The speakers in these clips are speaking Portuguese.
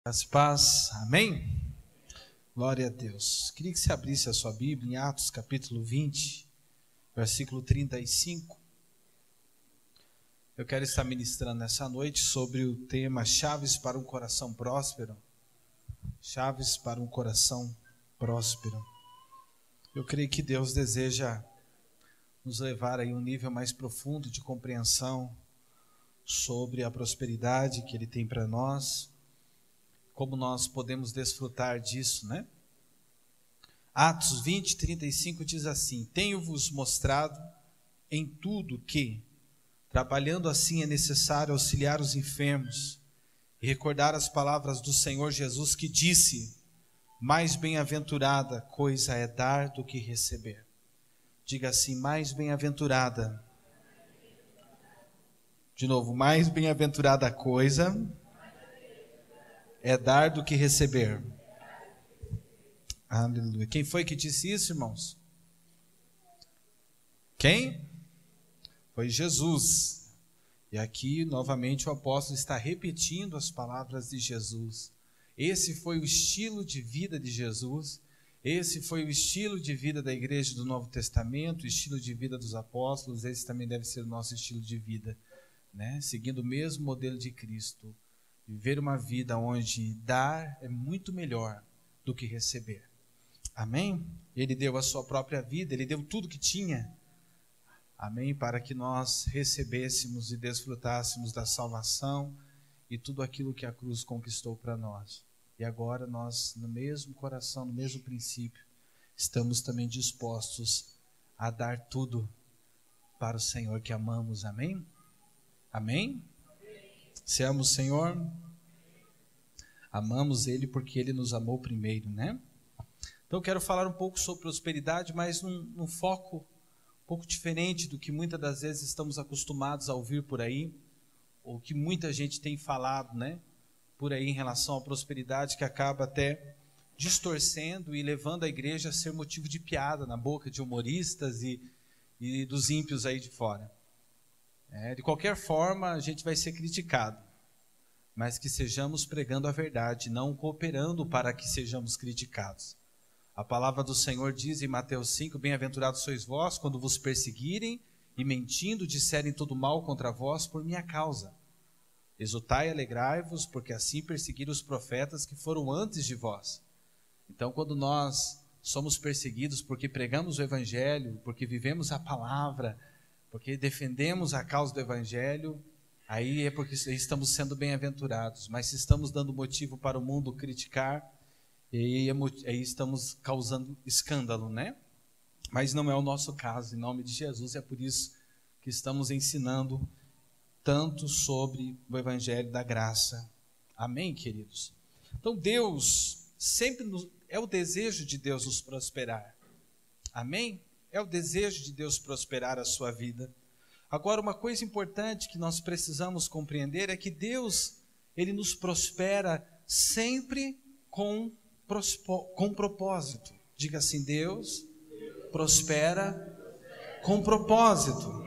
As paz, amém? Glória a Deus. Queria que você abrisse a sua Bíblia em Atos capítulo 20, versículo 35. Eu quero estar ministrando nessa noite sobre o tema Chaves para um coração próspero. Chaves para um coração próspero. Eu creio que Deus deseja nos levar a um nível mais profundo de compreensão sobre a prosperidade que Ele tem para nós. Como nós podemos desfrutar disso, né? Atos 20, 35 diz assim: Tenho-vos mostrado em tudo que, trabalhando assim, é necessário auxiliar os enfermos e recordar as palavras do Senhor Jesus que disse: mais bem-aventurada coisa é dar do que receber. Diga assim: mais bem-aventurada. De novo, mais bem-aventurada coisa é dar do que receber. Aleluia. Quem foi que disse isso, irmãos? Quem? Foi Jesus. E aqui, novamente, o apóstolo está repetindo as palavras de Jesus. Esse foi o estilo de vida de Jesus. Esse foi o estilo de vida da igreja do Novo Testamento, o estilo de vida dos apóstolos. Esse também deve ser o nosso estilo de vida, né? Seguindo o mesmo modelo de Cristo. Viver uma vida onde dar é muito melhor do que receber. Amém? Ele deu a sua própria vida, Ele deu tudo que tinha. Amém? Para que nós recebêssemos e desfrutássemos da salvação e tudo aquilo que a cruz conquistou para nós. E agora nós, no mesmo coração, no mesmo princípio, estamos também dispostos a dar tudo para o Senhor que amamos. Amém? Amém? Se ama o Senhor, amamos Ele porque Ele nos amou primeiro, né? Então eu quero falar um pouco sobre prosperidade, mas num foco um pouco diferente do que muitas das vezes estamos acostumados a ouvir por aí, ou que muita gente tem falado, né? Por aí em relação à prosperidade, que acaba até distorcendo e levando a igreja a ser motivo de piada na boca de humoristas e dos ímpios aí de fora. De qualquer forma, a gente vai ser criticado, mas que sejamos pregando a verdade, não cooperando para que sejamos criticados. A palavra do Senhor diz em Mateus 5, bem-aventurados sois vós quando vos perseguirem e mentindo disserem todo mal contra vós por minha causa. Exultai e alegrai-vos, porque assim perseguiram os profetas que foram antes de vós. Então, quando nós somos perseguidos porque pregamos o Evangelho, porque vivemos a palavra, porque defendemos a causa do Evangelho, aí é porque estamos sendo bem-aventurados. Mas se estamos dando motivo para o mundo criticar, aí estamos causando escândalo, né? Mas não é o nosso caso, em nome de Jesus. É por isso que estamos ensinando tanto sobre o Evangelho da graça. Amém, queridos? Então Deus sempre é o desejo de Deus nos prosperar. Amém? É o desejo de Deus prosperar a sua vida. Agora, uma coisa importante que nós precisamos compreender é que Deus, Ele nos prospera sempre com propósito. Diga assim: Deus prospera com propósito.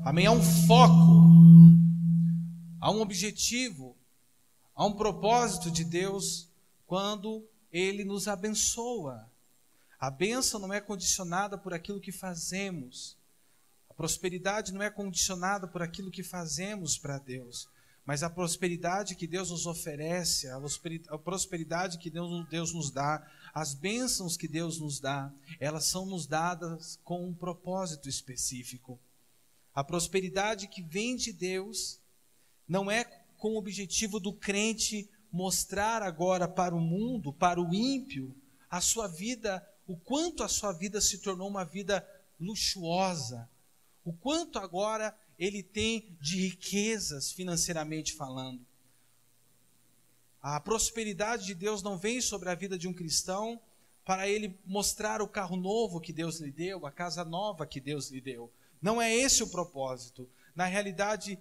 Amém? Há um foco, há um objetivo, há um propósito de Deus quando Ele nos abençoa. A bênção não é condicionada por aquilo que fazemos. A prosperidade não é condicionada por aquilo que fazemos para Deus. Mas a prosperidade que Deus nos oferece, a prosperidade que Deus nos dá, as bênçãos que Deus nos dá, elas são nos dadas com um propósito específico. A prosperidade que vem de Deus não é com o objetivo do crente mostrar agora para o mundo, para o ímpio, a sua vida, o quanto a sua vida se tornou uma vida luxuosa, o quanto agora ele tem de riquezas financeiramente falando. A prosperidade de Deus não vem sobre a vida de um cristão para ele mostrar o carro novo que Deus lhe deu, a casa nova que Deus lhe deu. Não é esse o propósito. Na realidade,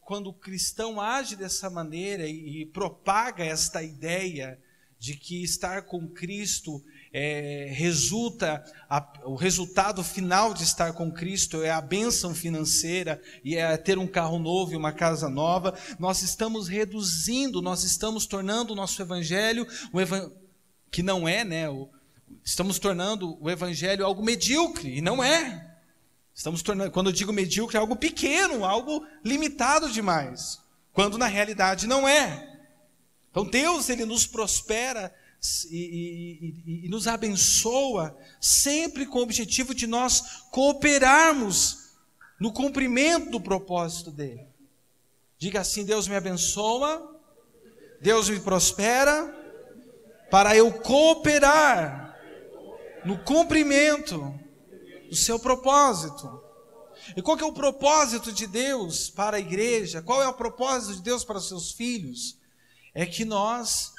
quando o cristão age dessa maneira e propaga esta ideia de que estar com Cristo o resultado final de estar com Cristo é a bênção financeira e é ter um carro novo e uma casa nova. Nós estamos reduzindo, nós estamos tornando o nosso evangelho, que não é, né? Estamos tornando o evangelho algo medíocre, e não é. Estamos tornando, quando eu digo medíocre, é algo pequeno, algo limitado demais, quando na realidade não é. Então Deus, Ele nos prospera e nos abençoa sempre com o objetivo de nós cooperarmos no cumprimento do propósito dele. Diga assim: Deus me abençoa, Deus me prospera, para eu cooperar no cumprimento do seu propósito. E qual que é o propósito de Deus para a igreja? Qual é o propósito de Deus para os seus filhos? É que nós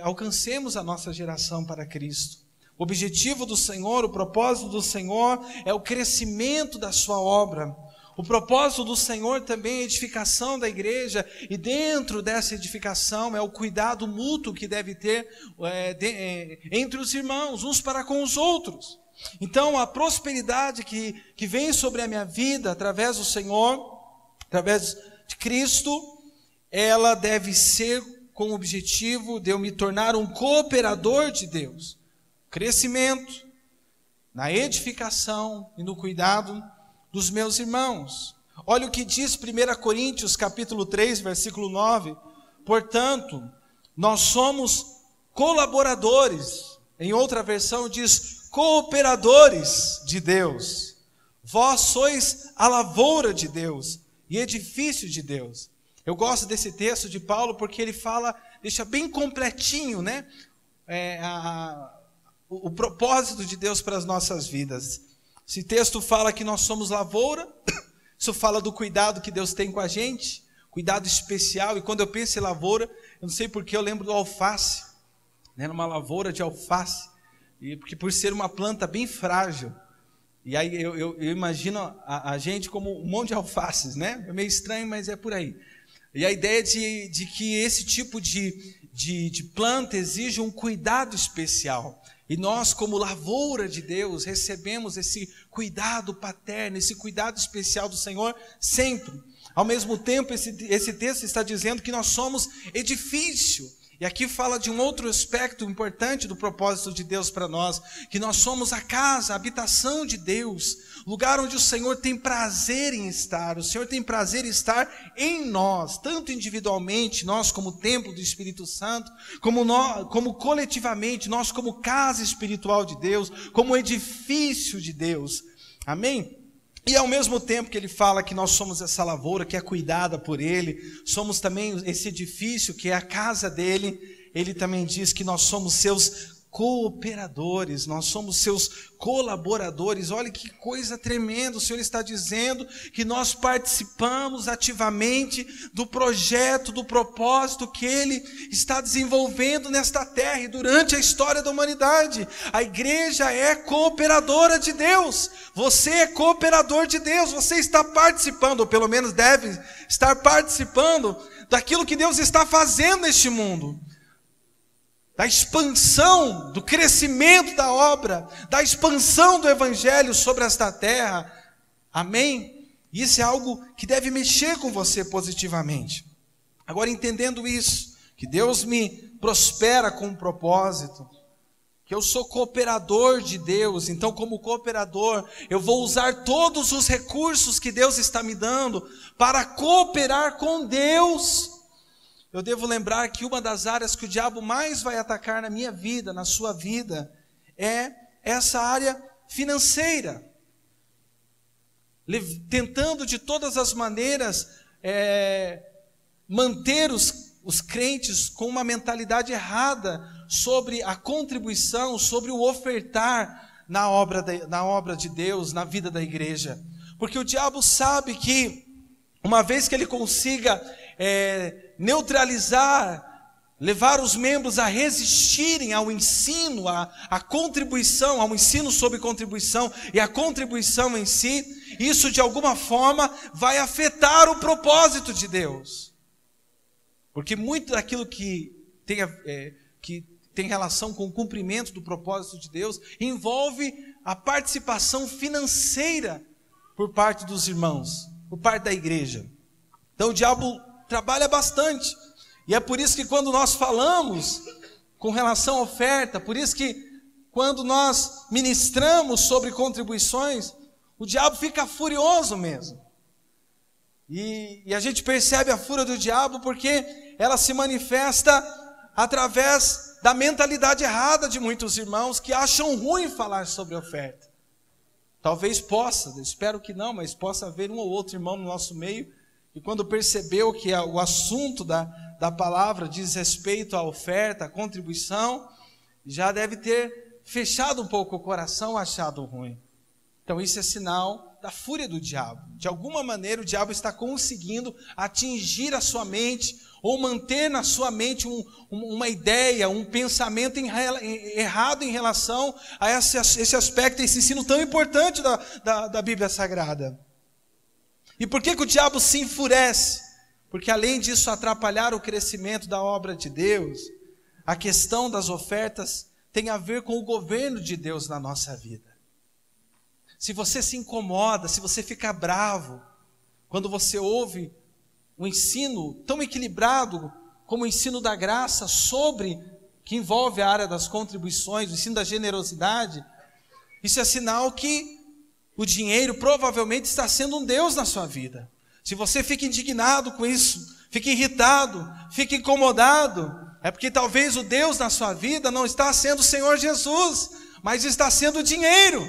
alcancemos a nossa geração para Cristo. O objetivo do Senhor, o propósito do Senhor é o crescimento da sua obra. O propósito do Senhor também é a edificação da igreja, e dentro dessa edificação é o cuidado mútuo que deve ter entre os irmãos, uns para com os outros. Então a prosperidade que vem sobre a minha vida através do Senhor, através de Cristo, ela deve ser com o objetivo de eu me tornar um cooperador de Deus. Crescimento na edificação e no cuidado dos meus irmãos. Olha o que diz 1 Coríntios capítulo 3, versículo 9. Portanto, nós somos colaboradores. Em outra versão diz cooperadores de Deus. Vós sois a lavoura de Deus e edifício de Deus. Eu gosto desse texto de Paulo porque ele deixa bem completinho, né? O propósito de Deus para as nossas vidas. Esse texto fala que nós somos lavoura, isso fala do cuidado que Deus tem com a gente, cuidado especial. E quando eu penso em lavoura, eu não sei porque eu lembro do alface, né? Numa lavoura de alface, porque por ser uma planta bem frágil. E aí eu imagino a gente como um monte de alfaces, né? É meio estranho, mas é por aí. E a ideia de que esse tipo de planta exige um cuidado especial. E nós, como lavoura de Deus, recebemos esse cuidado paterno, esse cuidado especial do Senhor sempre. Ao mesmo tempo, esse texto está dizendo que nós somos edifício. E aqui fala de um outro aspecto importante do propósito de Deus para nós, que nós somos a casa, a habitação de Deus, lugar onde o Senhor tem prazer em estar. O Senhor tem prazer em estar em nós, tanto individualmente, nós como templo do Espírito Santo, como coletivamente, nós como casa espiritual de Deus, como edifício de Deus. Amém? E ao mesmo tempo que ele fala que nós somos essa lavoura que é cuidada por ele, somos também esse edifício que é a casa dele, ele também diz que nós somos seus cooperadores, nós somos seus colaboradores. Olha que coisa tremenda, o Senhor está dizendo que nós participamos ativamente do projeto, do propósito que Ele está desenvolvendo nesta terra e durante a história da humanidade. A igreja é cooperadora de Deus, você é cooperador de Deus, você está participando, ou pelo menos deve estar participando daquilo que Deus está fazendo neste mundo, da expansão, do crescimento da obra, da expansão do evangelho sobre esta terra. Amém? Isso é algo que deve mexer com você positivamente. Agora, entendendo isso, que Deus me prospera com um propósito, que eu sou cooperador de Deus, então como cooperador, eu vou usar todos os recursos que Deus está me dando para cooperar com Deus. Eu devo lembrar que uma das áreas que o diabo mais vai atacar na minha vida, na sua vida, é essa área financeira. Tentando de todas as maneiras manter os crentes com uma mentalidade errada sobre a contribuição, sobre o ofertar na obra de Deus, na vida da igreja. Porque o diabo sabe que uma vez que ele consiga neutralizar, levar os membros a resistirem ao ensino, à contribuição, ao ensino sobre contribuição e à contribuição em si, isso de alguma forma vai afetar o propósito de Deus. Porque muito daquilo que tem relação com o cumprimento do propósito de Deus, envolve a participação financeira por parte dos irmãos, por parte da igreja. Então o diabo trabalha bastante, e é por isso que quando nós falamos com relação à oferta, por isso que quando nós ministramos sobre contribuições, o diabo fica furioso mesmo. E a gente percebe a fúria do diabo porque ela se manifesta através da mentalidade errada de muitos irmãos que acham ruim falar sobre oferta. Talvez possa, espero que não, mas possa haver um ou outro irmão no nosso meio que quando percebeu que o assunto da palavra diz respeito à oferta, à contribuição, já deve ter fechado um pouco o coração, achado ruim. Então isso é sinal da fúria do diabo. De alguma maneira o diabo está conseguindo atingir a sua mente, ou manter na sua mente uma ideia, um pensamento errado em relação a esse aspecto, esse ensino tão importante da Bíblia Sagrada. E por que o diabo se enfurece? Porque além disso atrapalhar o crescimento da obra de Deus, a questão das ofertas tem a ver com o governo de Deus na nossa vida. Se você se incomoda, se você fica bravo, quando você ouve um ensino tão equilibrado como o ensino da graça que envolve a área das contribuições, o ensino da generosidade, isso é sinal que o dinheiro provavelmente está sendo um Deus na sua vida. Se você fica indignado com isso, fica irritado, fica incomodado, é porque talvez o Deus na sua vida não está sendo o Senhor Jesus, mas está sendo o dinheiro.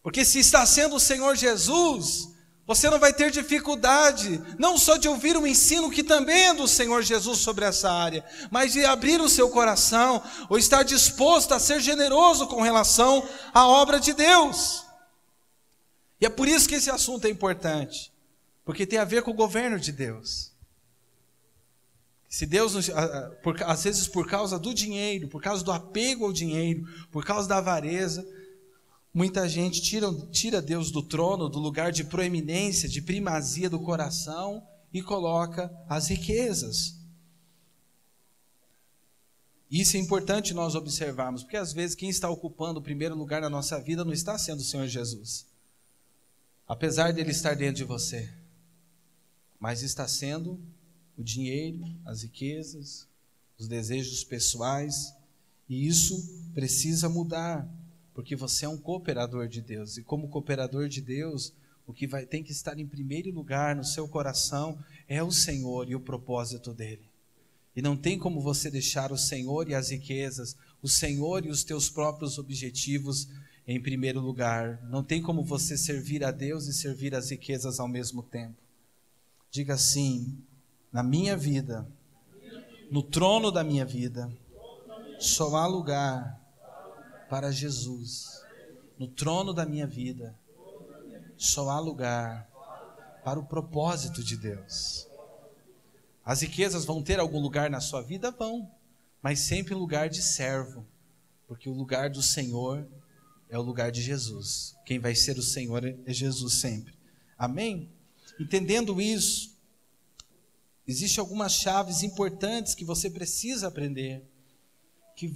Porque se está sendo o Senhor Jesus, você não vai ter dificuldade, não só de ouvir um ensino que também é do Senhor Jesus sobre essa área, mas de abrir o seu coração, ou estar disposto a ser generoso com relação à obra de Deus. E é por isso que esse assunto é importante, porque tem a ver com o governo de Deus. Se Deus, às vezes por causa do dinheiro, por causa do apego ao dinheiro, por causa da avareza, muita gente tira Deus do trono, do lugar de proeminência, de primazia do coração e coloca as riquezas. Isso é importante nós observarmos, porque às vezes quem está ocupando o primeiro lugar na nossa vida não está sendo o Senhor Jesus. Apesar dele estar dentro de você, mas está sendo o dinheiro, as riquezas, os desejos pessoais, e isso precisa mudar. Porque você é um cooperador de Deus. E como cooperador de Deus, o que tem que estar em primeiro lugar no seu coração é o Senhor e o propósito dele. E não tem como você deixar o Senhor e as riquezas, o Senhor e os teus próprios objetivos em primeiro lugar. Não tem como você servir a Deus e servir as riquezas ao mesmo tempo. Diga assim: na minha vida, no trono da minha vida, só há lugar para Jesus. No trono da minha vida, só há lugar para o propósito de Deus. As riquezas vão ter algum lugar na sua vida? Vão, mas sempre lugar de servo, porque o lugar do Senhor é o lugar de Jesus. Quem vai ser o Senhor é Jesus sempre. Amém? Entendendo isso, existem algumas chaves importantes que você precisa aprender, que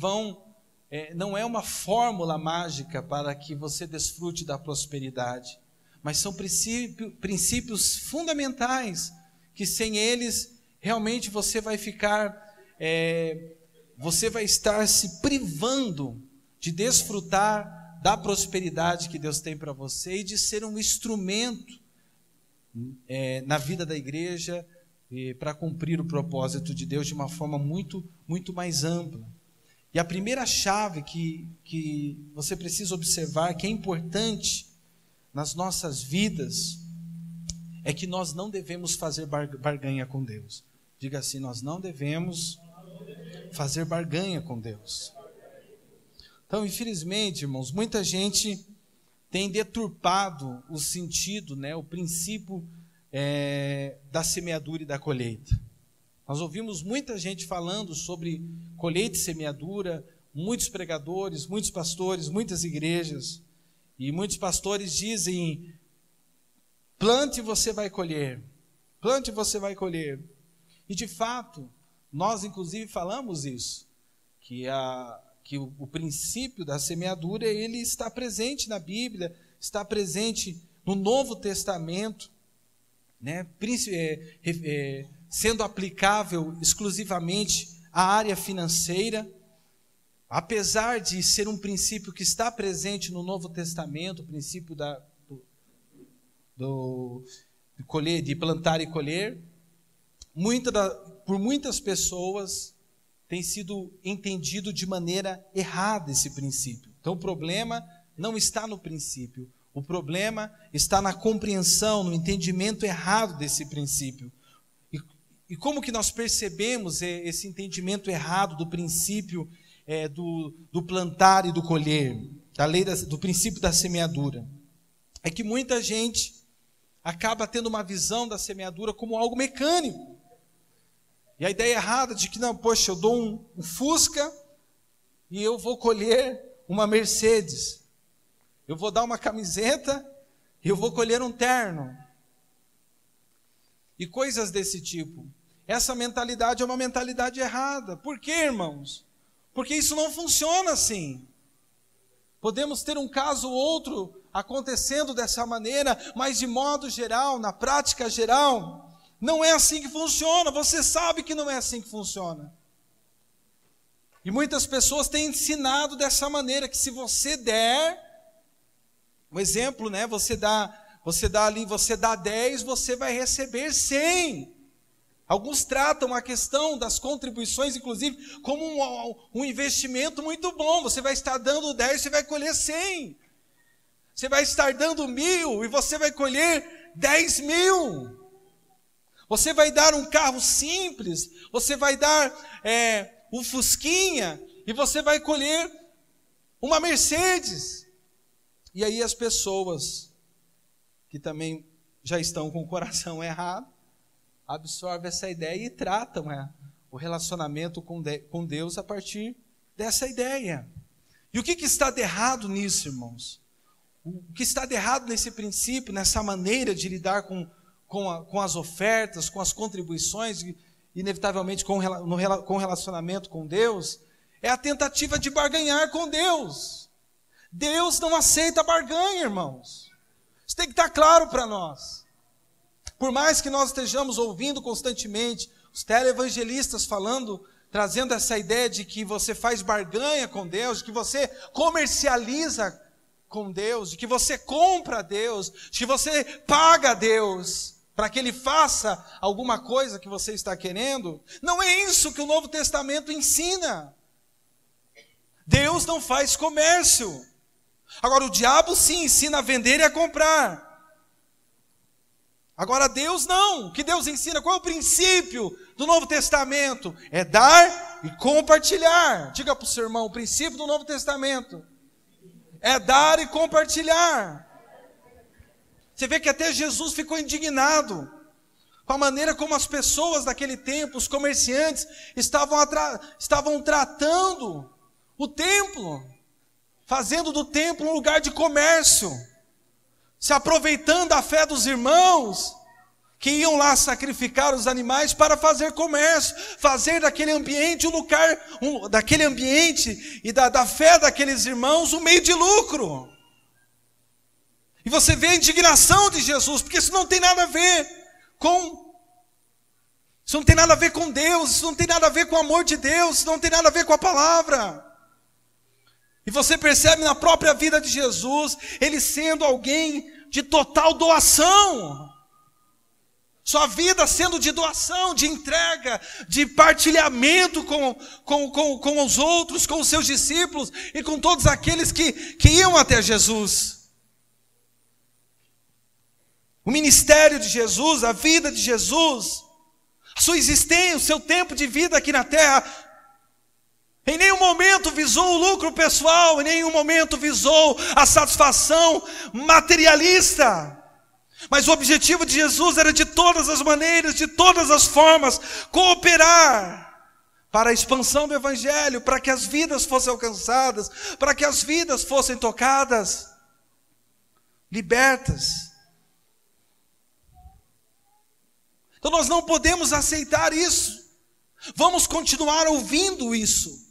não é uma fórmula mágica para que você desfrute da prosperidade, mas são princípios fundamentais, que sem eles, realmente você vai estar se privando de desfrutar da prosperidade que Deus tem para você e de ser um instrumento na vida da igreja para cumprir o propósito de Deus de uma forma muito, muito mais ampla. E a primeira chave que você precisa observar, que é importante nas nossas vidas, é que nós não devemos fazer barganha com Deus. Diga assim: nós não devemos fazer barganha com Deus. Então, infelizmente, irmãos, muita gente tem deturpado o sentido, o princípio da semeadura e da colheita. Nós ouvimos muita gente falando sobre colheita e semeadura, muitos pregadores, muitos pastores, muitas igrejas, e muitos pastores dizem: plante e você vai colher, plante e você vai colher. E de fato, Nós, inclusive, falamos isso, que o princípio da semeadura, ele está presente na Bíblia, está presente no Novo Testamento, né? Sendo aplicável exclusivamente à área financeira, apesar de ser um princípio que está presente no Novo Testamento, o princípio de plantar e colher, por muitas pessoas tem sido entendido de maneira errada esse princípio. Então o problema não está no princípio, o problema está na compreensão, no entendimento errado desse princípio. E como que nós percebemos esse entendimento errado do princípio do plantar e do colher, da lei do princípio da semeadura? É que muita gente acaba tendo uma visão da semeadura como algo mecânico. E a ideia errada de que, não, poxa, eu dou um Fusca e eu vou colher uma Mercedes. Eu vou dar uma camiseta e eu vou colher um terno. E coisas desse tipo. Essa mentalidade é uma mentalidade errada. Por quê, irmãos? Porque isso não funciona assim. Podemos ter um caso ou outro acontecendo dessa maneira, mas de modo geral, na prática geral, não é assim que funciona. Você sabe que não é assim que funciona. E muitas pessoas têm ensinado dessa maneira, que se você der, um exemplo, né? Você dá 10, você vai receber 100. Alguns tratam a questão das contribuições, inclusive, como um investimento muito bom. Você vai estar dando 10, você vai colher 100. Você vai estar dando 1.000 e você vai colher 10.000. Você vai dar um carro simples, você vai dar um Fusquinha e você vai colher uma Mercedes. E aí as pessoas que também já estão com o coração errado, absorvem essa ideia e tratam o relacionamento com Deus a partir dessa ideia. E o que está de errado nisso, irmãos? O que está de errado nesse princípio, nessa maneira de lidar com as ofertas, com as contribuições, inevitavelmente com o relacionamento com Deus, é a tentativa de barganhar com Deus. Deus não aceita barganha, irmãos. Isso tem que estar claro para nós. Por mais que nós estejamos ouvindo constantemente os televangelistas falando, trazendo essa ideia de que você faz barganha com Deus, de que você comercializa com Deus, de que você compra a Deus, de que você paga a Deus para que Ele faça alguma coisa que você está querendo, não é isso que o Novo Testamento ensina. Deus não faz comércio. Agora o diabo sim ensina a vender e a comprar. Agora Deus não. O que Deus ensina? Qual é o princípio do Novo Testamento? É dar e compartilhar. Diga para o seu irmão, o princípio do Novo Testamento é dar e compartilhar. Você vê que até Jesus ficou indignado com a maneira como as pessoas daquele tempo, os comerciantes, estavam tratando o templo, fazendo do templo um lugar de comércio, se aproveitando da fé dos irmãos que iam lá sacrificar os animais para fazer comércio, fazer daquele ambiente daquele ambiente e da fé daqueles irmãos um meio de lucro. E você vê a indignação de Jesus, porque isso não tem nada a ver com Deus, isso não tem nada a ver com o amor de Deus, isso não tem nada a ver com a palavra. E você percebe na própria vida de Jesus, Ele sendo alguém de total doação. Sua vida sendo de doação, de entrega, de partilhamento com os outros, com os seus discípulos e com todos aqueles que iam até Jesus. O ministério de Jesus, a vida de Jesus, a sua existência, o seu tempo de vida aqui na terra, em nenhum momento visou o lucro pessoal, em nenhum momento visou a satisfação materialista. Mas o objetivo de Jesus era de todas as maneiras, de todas as formas, cooperar para a expansão do Evangelho, para que as vidas fossem alcançadas, para que as vidas fossem tocadas, libertas. Então nós não podemos aceitar isso. Vamos continuar ouvindo isso.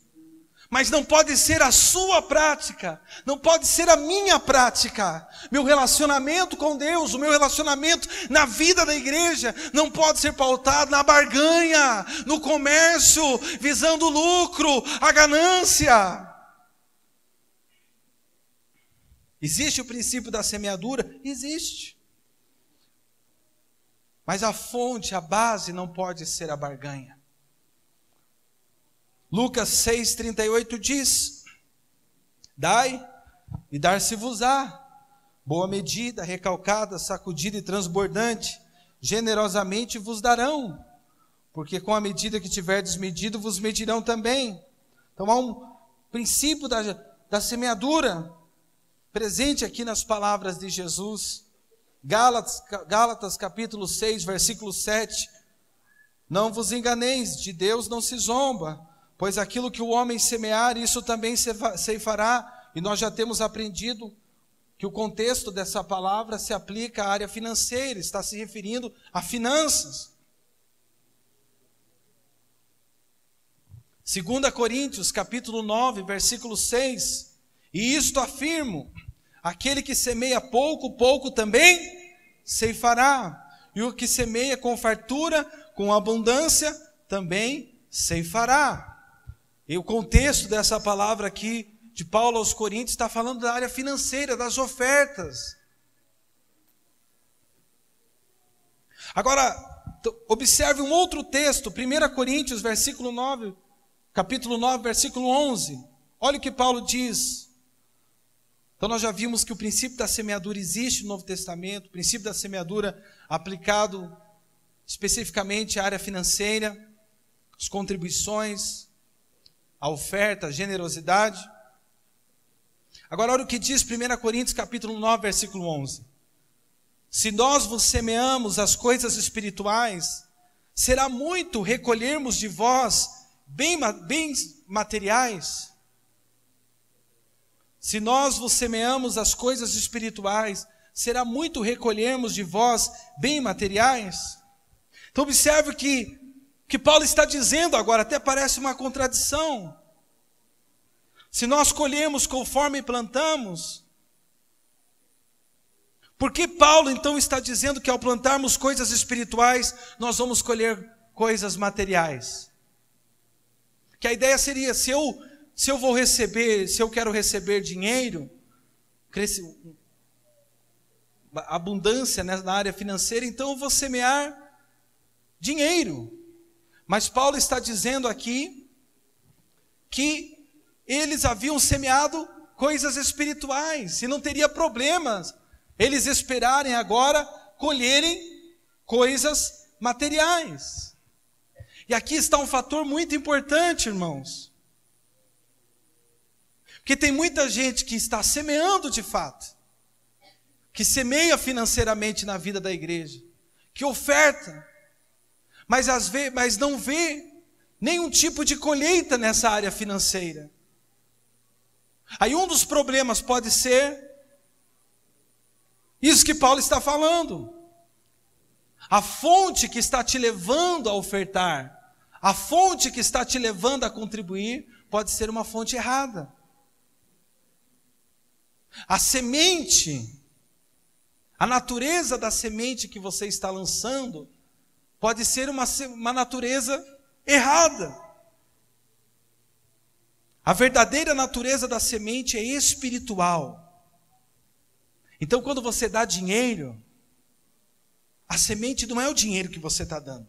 Mas não pode ser a sua prática, não pode ser a minha prática. Meu relacionamento com Deus, o meu relacionamento na vida da igreja, não pode ser pautado na barganha, no comércio, visando o lucro, a ganância. Existe o princípio da semeadura? Existe. Mas a fonte, a base não pode ser a barganha. Lucas 6,38 diz: dai e dar-se-vos-á, boa medida, recalcada, sacudida e transbordante, generosamente vos darão, porque com a medida que tiverdes medido, vos medirão também. Então há um princípio da semeadura presente aqui nas palavras de Jesus. Gálatas capítulo 6, versículo 7, não vos enganeis, de Deus não se zomba, pois aquilo que o homem semear, isso também ceifará. E nós já temos aprendido que o contexto dessa palavra se aplica à área financeira, está se referindo a finanças. 2 Coríntios, capítulo 9, versículo 6, e isto afirmo, aquele que semeia pouco, pouco também ceifará, e o que semeia com fartura, com abundância, também ceifará. E o contexto dessa palavra aqui, de Paulo aos Coríntios, está falando da área financeira, das ofertas. Agora, observe um outro texto, 1 Coríntios, versículo 9, capítulo 9, versículo 11. Olha o que Paulo diz. Então nós já vimos que o princípio da semeadura existe no Novo Testamento, o princípio da semeadura aplicado especificamente à área financeira, as contribuições, a oferta, a generosidade. Agora olha o que diz 1 Coríntios capítulo 9, versículo 11. Se nós vos semeamos as coisas espirituais, será muito recolhermos de vós bens materiais. Se nós vos semeamos as coisas espirituais, será muito recolhermos de vós bens materiais. Então observe que Paulo está dizendo agora, até parece uma contradição. Se nós colhemos conforme plantamos, por que Paulo então está dizendo que ao plantarmos coisas espirituais, nós vamos colher coisas materiais? Que a ideia seria, se eu vou receber, se eu quero receber dinheiro, abundância, né, na área financeira, então eu vou semear dinheiro. Mas Paulo está dizendo aqui que eles haviam semeado coisas espirituais, e não teria problemas eles esperarem agora colherem coisas materiais. E aqui está um fator muito importante, irmãos. Porque tem muita gente que está semeando de fato, que semeia financeiramente na vida da igreja, que oferta, mas não vê nenhum tipo de colheita nessa área financeira. Aí um dos problemas pode ser isso que Paulo está falando. A fonte que está te levando a ofertar, a fonte que está te levando a contribuir, pode ser uma fonte errada. A semente, a natureza da semente que você está lançando, pode ser uma natureza errada. A verdadeira natureza da semente é espiritual. Então, quando você dá dinheiro, a semente não é o dinheiro que você está dando,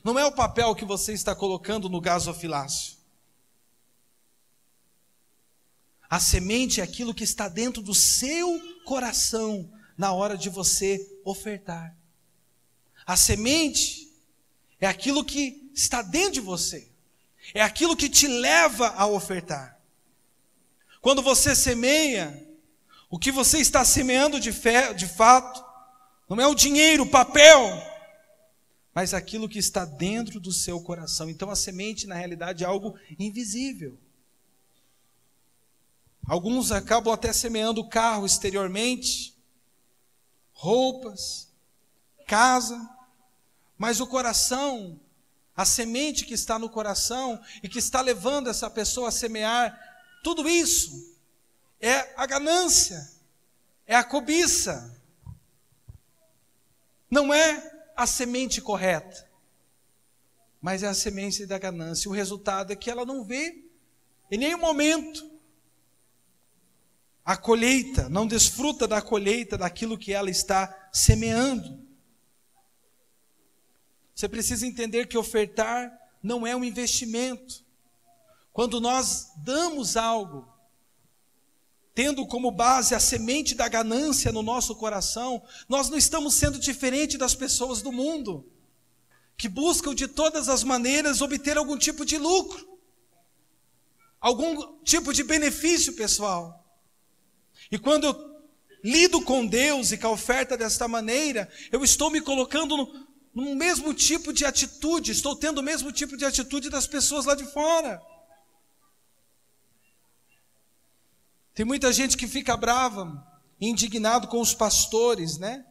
não é o papel que você está colocando no gasofilácio. A semente é aquilo que está dentro do seu coração na hora de você ofertar. A semente é aquilo que está dentro de você, é aquilo que te leva a ofertar. Quando você semeia, o que você está semeando de fato, não é o dinheiro, o papel, mas aquilo que está dentro do seu coração. Então a semente, na realidade, é algo invisível. Alguns acabam até semeando o carro exteriormente, roupas, casa, mas o coração, a semente que está no coração e que está levando essa pessoa a semear, tudo isso é a ganância, é a cobiça. Não é a semente correta, mas é a semente da ganância. O resultado é que ela não vê em nenhum momento a colheita, não desfruta da colheita daquilo que ela está semeando. Você precisa entender que ofertar não é um investimento. Quando nós damos algo, tendo como base a semente da ganância no nosso coração, nós não estamos sendo diferente das pessoas do mundo, que buscam de todas as maneiras obter algum tipo de lucro, algum tipo de benefício pessoal. E quando eu lido com Deus e com a oferta desta maneira, eu estou me colocando no mesmo tipo de atitude, estou tendo o mesmo tipo de atitude das pessoas lá de fora. Tem muita gente que fica brava, indignado com os pastores, né?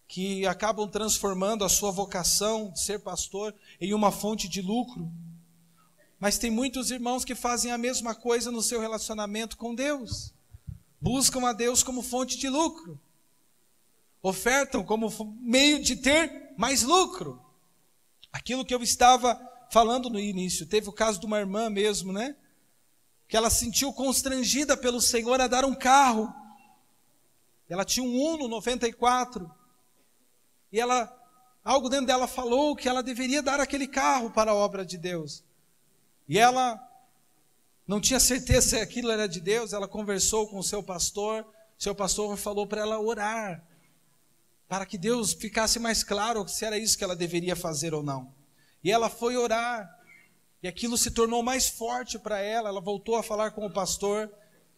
Que acabam transformando a sua vocação de ser pastor em uma fonte de lucro. Mas tem muitos irmãos que fazem a mesma coisa no seu relacionamento com Deus. Buscam a Deus como fonte de lucro. Ofertam como meio de ter mais lucro. Aquilo que eu estava falando no início. Teve o caso de uma irmã mesmo, né? Que ela se sentiu constrangida pelo Senhor a dar um carro. Ela tinha um Uno 94. E algo dentro dela falou que ela deveria dar aquele carro para a obra de Deus. E ela não tinha certeza se aquilo era de Deus. Ela conversou com o seu pastor falou para ela orar, para que Deus ficasse mais claro se era isso que ela deveria fazer ou não. E ela foi orar, e aquilo se tornou mais forte para ela. Ela voltou a falar com o pastor,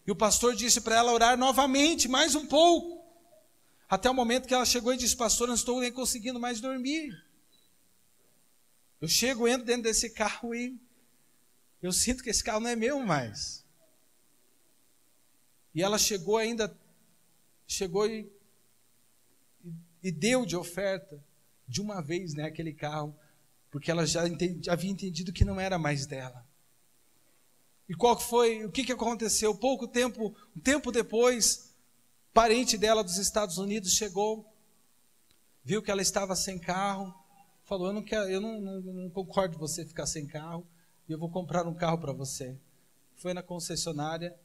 e o pastor disse para ela orar novamente, mais um pouco, até o momento que ela chegou e disse: pastor, não estou nem conseguindo mais dormir. Eu entro dentro desse carro e eu sinto que esse carro não é meu mais. E ela chegou e deu de oferta de uma vez, né, aquele carro, porque ela já havia entendido que não era mais dela. E o que aconteceu? Um tempo depois, parente dela dos Estados Unidos chegou, viu que ela estava sem carro, falou: eu não concordo você ficar sem carro, e eu vou comprar um carro para você. Foi na concessionária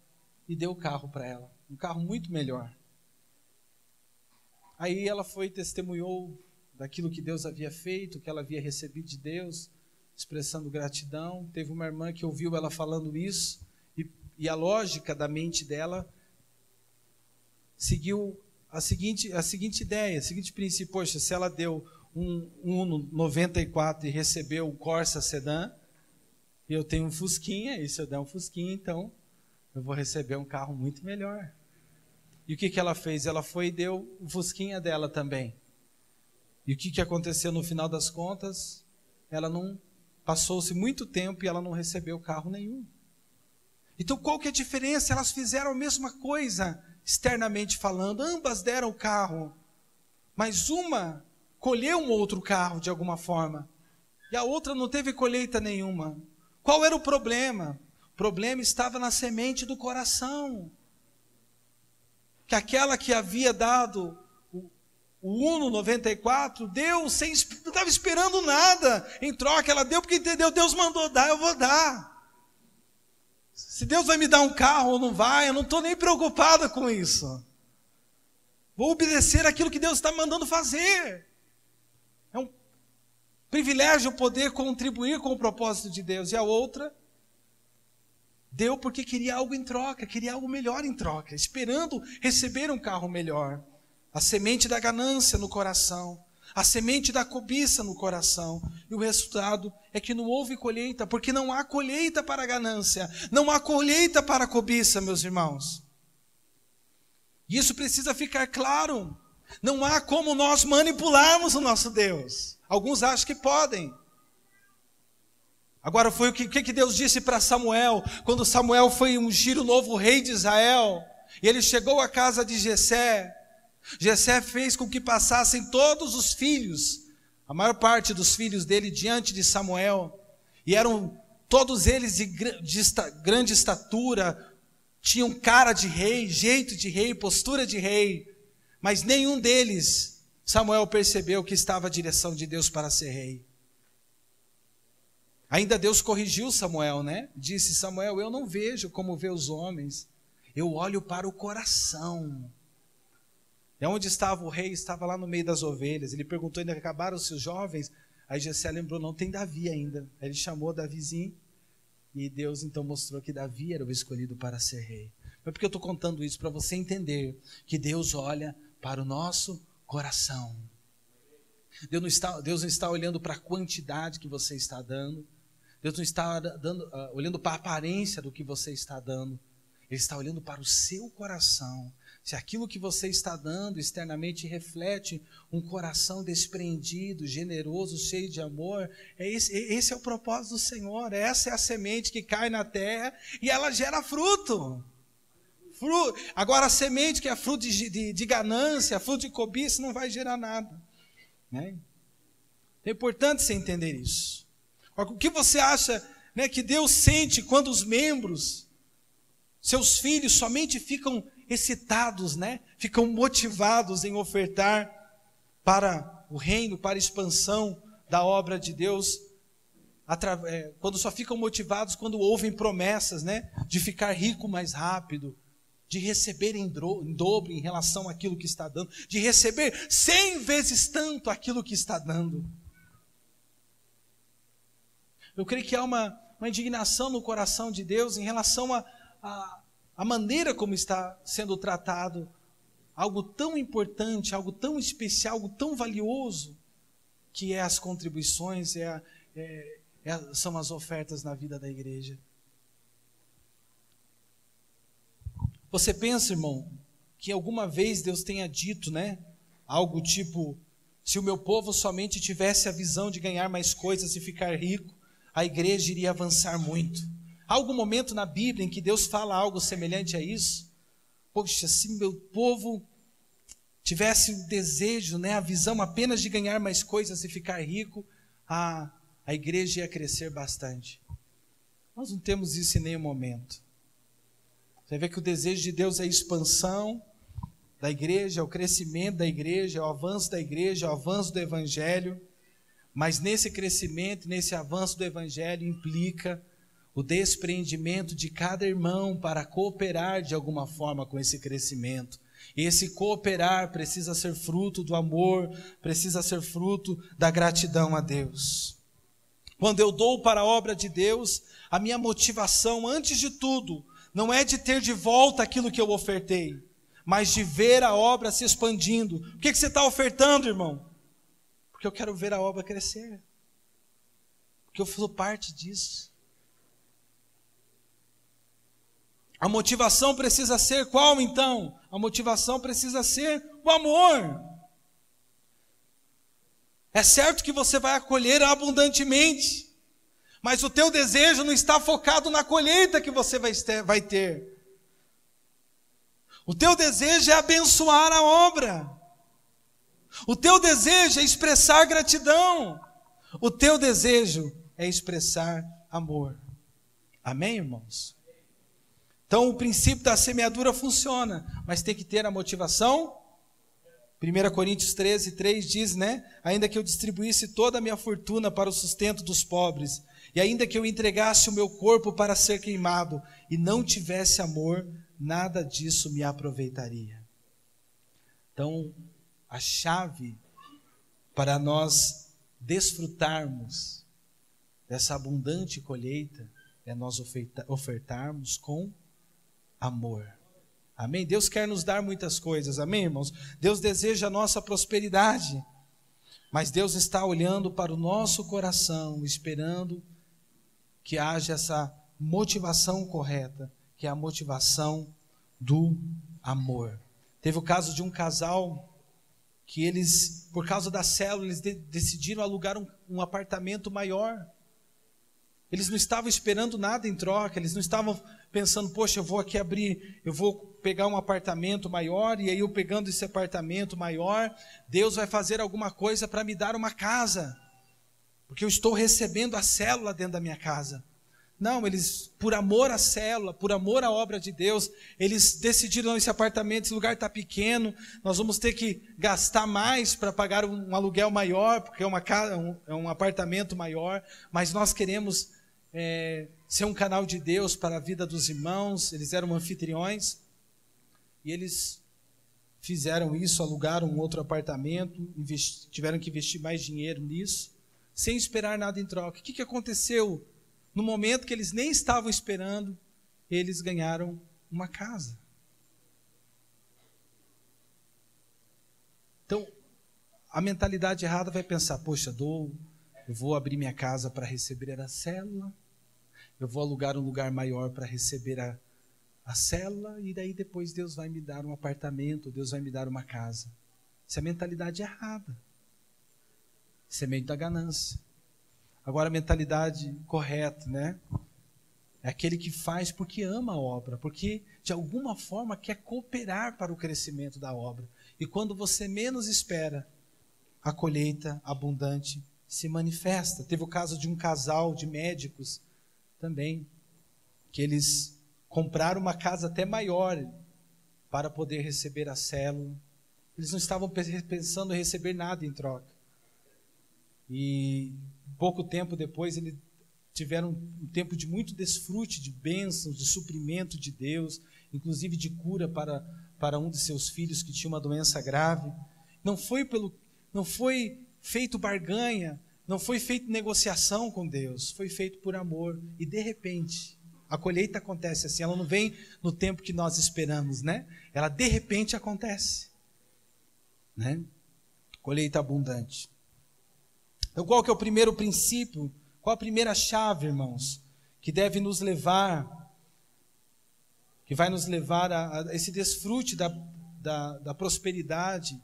e deu o carro para ela, um carro muito melhor. Aí ela foi e testemunhou daquilo que Deus havia feito, que ela havia recebido de Deus, expressando gratidão. Teve uma irmã que ouviu ela falando isso, e a lógica da mente dela seguiu a seguinte ideia, o seguinte princípio: poxa, se ela deu um Uno 94 e recebeu um Corsa Sedan, eu tenho um Fusquinha, e se eu der um Fusquinha, então eu vou receber um carro muito melhor. E o que ela fez? Ela foi e deu o Fusquinha dela também. E o que aconteceu no final das contas? Passou-se muito tempo e ela não recebeu carro nenhum. Então qual que é a diferença? Elas fizeram a mesma coisa, externamente falando, ambas deram o carro, mas uma colheu um outro carro de alguma forma, e a outra não teve colheita nenhuma. Qual era o problema? O problema estava na semente do coração. Que aquela que havia dado o Uno 94, deu não estava esperando nada em troca. Ela deu porque entendeu, Deus mandou dar, eu vou dar. Se Deus vai me dar um carro ou não vai, eu não estou nem preocupada com isso. Vou obedecer aquilo que Deus está mandando fazer. É um privilégio poder contribuir com o propósito de Deus. E a outra deu porque queria algo em troca, queria algo melhor em troca, esperando receber um carro melhor. A semente da ganância no coração, a semente da cobiça no coração. E o resultado é que não houve colheita, porque não há colheita para a ganância, não há colheita para a cobiça, meus irmãos. E isso precisa ficar claro. Não há como nós manipularmos o nosso Deus. Alguns acham que podem. Agora foi o que Deus disse para Samuel, quando Samuel foi ungir o novo rei de Israel, e ele chegou à casa de Jessé. Jessé fez com que passassem todos os filhos, a maior parte dos filhos dele diante de Samuel, e eram todos eles de grande estatura, tinham cara de rei, jeito de rei, postura de rei, mas nenhum deles, Samuel percebeu que estava a direção de Deus para ser rei. Ainda Deus corrigiu Samuel, né? Disse: Samuel, eu não vejo como vê os homens, eu olho para o coração. E onde estava o rei? Estava lá no meio das ovelhas. Ele perguntou: ainda acabaram os seus jovens? Aí Jessé lembrou: não, tem Davi ainda. Aí ele chamou Davizinho, e Deus então mostrou que Davi era o escolhido para ser rei. Mas por que eu estou contando isso? Para você entender que Deus olha para o nosso coração. Deus não está olhando para a quantidade que você está dando. Deus não está olhando para a aparência do que você está dando. Ele está olhando para o seu coração. Se aquilo que você está dando externamente reflete um coração desprendido, generoso, cheio de amor, esse é o propósito do Senhor. Essa é a semente que cai na terra e ela gera fruto. Agora a semente que é fruto de ganância, fruto de cobiça, não vai gerar nada, né? É importante você entender isso. O que você acha, né, que Deus sente quando os membros, seus filhos, somente ficam excitados, né? Ficam motivados em ofertar para o reino, para a expansão da obra de Deus, quando só ficam motivados quando ouvem promessas, né? De ficar rico mais rápido, de receber em dobro em relação àquilo que está dando, de receber 100 vezes tanto aquilo que está dando. Eu creio que há uma indignação no coração de Deus em relação a maneira como está sendo tratado algo tão importante, algo tão especial, algo tão valioso, que é as contribuições, são as ofertas na vida da igreja. Você pensa, irmão, que alguma vez Deus tenha dito, né, algo tipo: se o meu povo somente tivesse a visão de ganhar mais coisas e ficar rico, a igreja iria avançar muito. Há algum momento na Bíblia em que Deus fala algo semelhante a isso? Poxa, se meu povo tivesse o desejo, né, a visão apenas de ganhar mais coisas e ficar rico, a igreja ia crescer bastante. Nós não temos isso em nenhum momento. Você vê que o desejo de Deus é a expansão da igreja, é o crescimento da igreja, é o avanço da igreja, é o avanço do evangelho. Mas nesse crescimento, nesse avanço do evangelho, implica o despreendimento de cada irmão para cooperar de alguma forma com esse crescimento. E esse cooperar precisa ser fruto do amor, precisa ser fruto da gratidão a Deus. Quando eu dou para a obra de Deus, a minha motivação, antes de tudo, não é de ter de volta aquilo que eu ofertei, mas de ver a obra se expandindo. Por que você está ofertando, irmão? Porque eu quero ver a obra crescer. Porque eu sou parte disso. A motivação precisa ser qual, então? A motivação precisa ser o amor. É certo que você vai acolher abundantemente, mas o teu desejo não está focado na colheita que você vai ter. O teu desejo é abençoar a obra. O teu desejo é expressar gratidão. O teu desejo é expressar amor. Amém, irmãos? Então o princípio da semeadura funciona, mas tem que ter a motivação. 1 Coríntios 13:3 diz, né? Ainda que eu distribuísse toda a minha fortuna para o sustento dos pobres, e ainda que eu entregasse o meu corpo para ser queimado, e não tivesse amor, nada disso me aproveitaria. Então, a chave para nós desfrutarmos dessa abundante colheita é nós ofertarmos com amor. Amém? Deus quer nos dar muitas coisas, amém, irmãos? Deus deseja a nossa prosperidade, mas Deus está olhando para o nosso coração, esperando que haja essa motivação correta, que é a motivação do amor. Teve o caso de um casal que eles, por causa da célula, eles decidiram alugar um apartamento maior. Eles não estavam esperando nada em troca, eles não estavam pensando, poxa, eu vou aqui abrir, eu vou pegar um apartamento maior, e aí eu pegando esse apartamento maior, Deus vai fazer alguma coisa para me dar uma casa, porque eu estou recebendo a célula dentro da minha casa. Não, eles, por amor à célula, por amor à obra de Deus, eles decidiram, não, esse apartamento, esse lugar está pequeno, nós vamos ter que gastar mais para pagar um aluguel maior, porque é uma casa, é um apartamento maior, mas nós queremos ser um canal de Deus para a vida dos irmãos. Eles eram anfitriões, e eles fizeram isso, alugaram um outro apartamento, tiveram que investir mais dinheiro nisso, sem esperar nada em troca. O que aconteceu? No momento que eles nem estavam esperando, eles ganharam uma casa. Então, a mentalidade errada vai pensar, poxa, eu vou abrir minha casa para receber a célula, eu vou alugar um lugar maior para receber a célula, e daí depois Deus vai me dar um apartamento, Deus vai me dar uma casa. Isso é mentalidade errada. Isso é meio da ganância. Agora, a mentalidade correta, né? É aquele que faz porque ama a obra, porque de alguma forma quer cooperar para o crescimento da obra. E quando você menos espera, a colheita abundante se manifesta. Teve o caso de um casal de médicos também, que eles compraram uma casa até maior para poder receber a célula. Eles não estavam pensando em receber nada em troca. E pouco tempo depois, eles tiveram um tempo de muito desfrute, de bênçãos, de suprimento de Deus, inclusive de cura para um de seus filhos que tinha uma doença grave. Não foi feito barganha, não foi feito negociação com Deus, foi feito por amor. E de repente, a colheita acontece assim, ela não vem no tempo que nós esperamos, né? Ela de repente acontece, né? Colheita abundante. Então, qual que é o primeiro princípio? Qual a primeira chave, irmãos, que deve nos levar, que vai nos levar a esse desfrute da prosperidade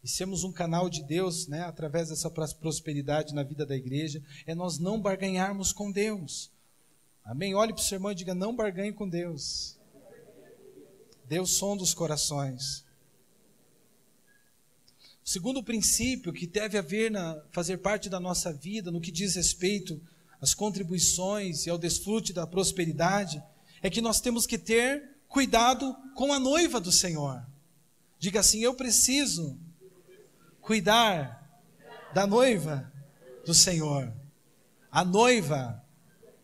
e sermos um canal de Deus, né, através dessa prosperidade na vida da igreja, é nós não barganharmos com Deus. Amém? Olhe para o seu irmão e diga, não barganhe com Deus. Deus sonda os corações. O segundo princípio que deve fazer parte da nossa vida, no que diz respeito às contribuições e ao desfrute da prosperidade, é que nós temos que ter cuidado com a noiva do Senhor. Diga assim, eu preciso cuidar da noiva do Senhor. A noiva